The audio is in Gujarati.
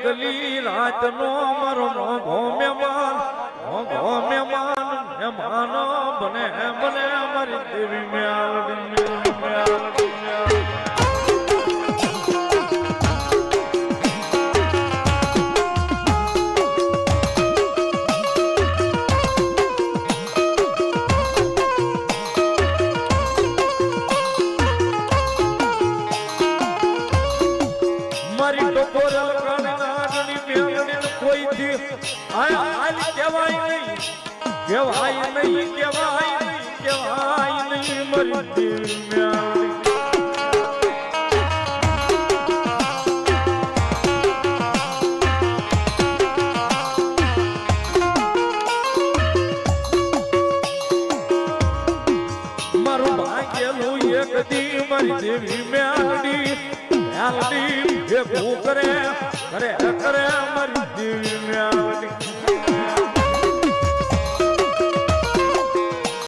એકલી રાતનો મારો મોઘો મહેમાન બને મારી દેવી મેલડી મારી ટકોરલ કાનની મેલડી કોઈથી કહેવાય નહીં મારી દેવી મેલડી મારું ભાગ્યેલું એક દી મારી દેવી મેલડી ભેગું કરે મારી